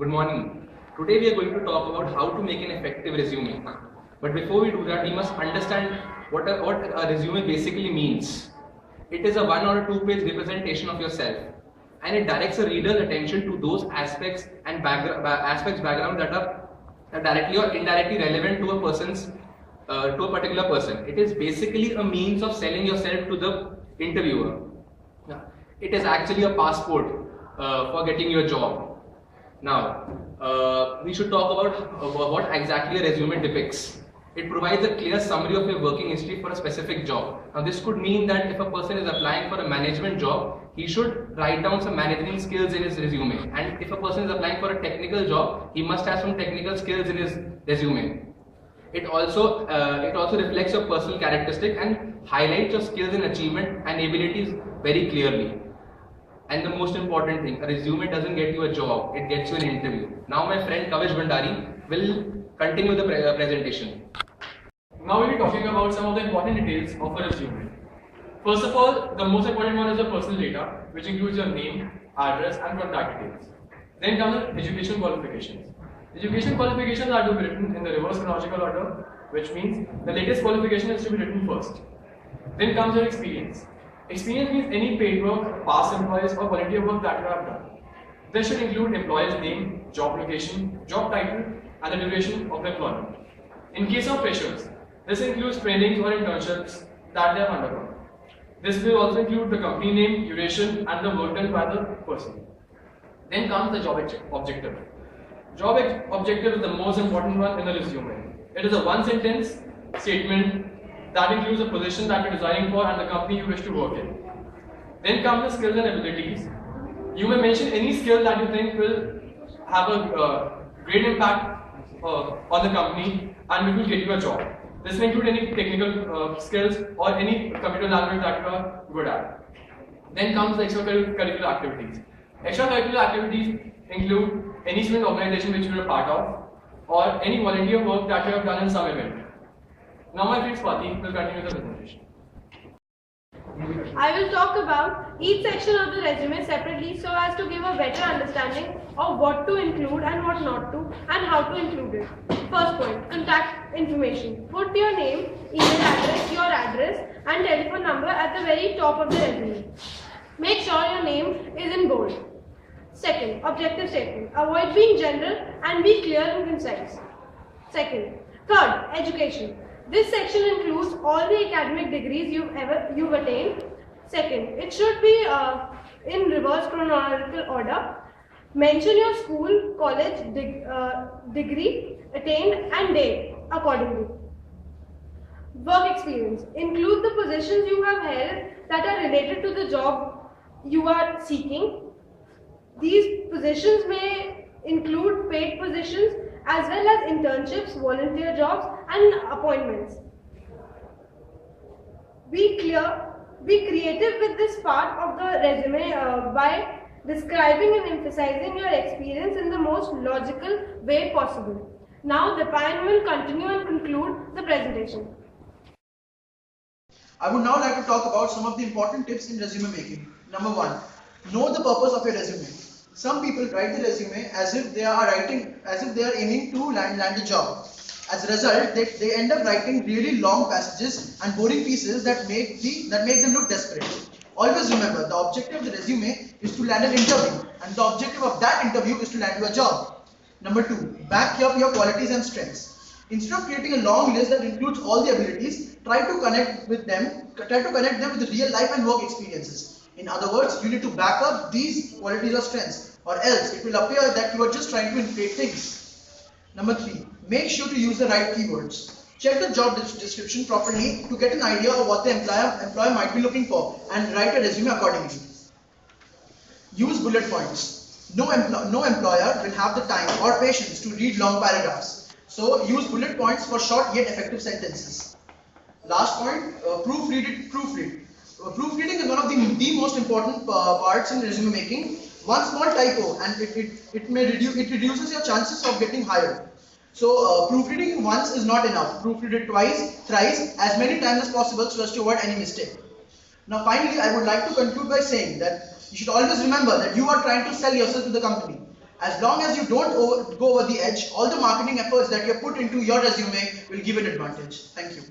Good morning. Today we are going to talk about how to make an effective resume. But before we do that, we must understand what a resume basically means. It is a 1 or a 2-page representation of yourself, and it directs a reader's attention to those aspects and background that are directly or indirectly relevant to to a particular person. It is basically a means of selling yourself to the interviewer. It is actually a passport for getting your job. Now, we should talk about what exactly a resume depicts. It provides a clear summary of your working history for a specific job. Now, this could mean that if a person is applying for a management job, he should write down some managing skills in his resume. And if a person is applying for a technical job, he must have some technical skills in his resume. It also reflects your personal characteristic and highlights your skills and achievement and abilities very clearly. And the most important thing, a resume doesn't get you a job, it gets you an interview. Now my friend Kavish Bhandari will continue the presentation. Now we'll be talking about some of the important details of a resume. First of all, the most important one is your personal data, which includes your name, address and contact details. Then comes the education qualifications. Education qualifications are to be written in the reverse chronological order, which means the latest qualification is to be written first. Then comes your experience. Experience means any paid work, past employees or volunteer work that you have done. This should include employer's name, job location, job title and the duration of the employment. In case of freshers, this includes trainings or internships that they have undergone. This will also include the company name, duration and the work done by the person. Then comes the job objective. Job objective is the most important one in the resume. It is a one-sentence statement that includes the position that you're designing for and the company you wish to work in. Then comes the skills and abilities. You may mention any skill that you think will have a great impact on the company and which will get you a job. This may include any technical skills or any computer language that you are good at. Then comes the extracurricular activities. Extracurricular activities include any student organization which you are a part of or any volunteer work that you have done in some event. Now my friend Swati will continue the presentation. I will talk about each section of the resume separately so as to give a better understanding of what to include and what not to and how to include it. First point, contact information. Put your name, email address and telephone number at the very top of the resume. Make sure your name is in bold. Second, objective statement. Avoid being general and be clear and concise. Third, education. This section includes all the academic degrees you've attained. Second, it should be in reverse chronological order. Mention your school, college, degree attained and date accordingly. Work experience. Include the positions you have held that are related to the job you are seeking. These positions may include paid positions as well as internships, volunteer jobs and appointments. Be creative with this part of the resume by describing and emphasizing your experience in the most logical way possible. Now Daipayan will continue and conclude the presentation. I would now like to talk about some of the important tips in resume making. Number 1, know the purpose of your resume. Some people write the resume as if they are aiming to land a job. As a result, they end up writing really long passages and boring pieces that make them look desperate. Always remember, the objective of the resume is to land an interview, and the objective of that interview is to land you a job. Number 2, back up your qualities and strengths. Instead of creating a long list that includes all the abilities, try to connect them with real life and work experiences. In other words, you need to back up these qualities or strengths, or else it will appear that you are just trying to inflate things. Number 3, make sure to use the right keywords. Check the job description properly to get an idea of what the employer might be looking for and write a resume accordingly. Use bullet points. No employer will have the time or patience to read long paragraphs. So use bullet points for short yet effective sentences. Last point, proofread. Proofreading is one of the most important parts in resume making. One small typo and it reduces your chances of getting hired. So proofreading once is not enough. Proofread it twice, thrice, as many times as possible so as to avoid any mistake. Now finally, I would like to conclude by saying that you should always remember that you are trying to sell yourself to the company. As long as you don't go over the edge, all the marketing efforts that you put into your resume will give an advantage. Thank you.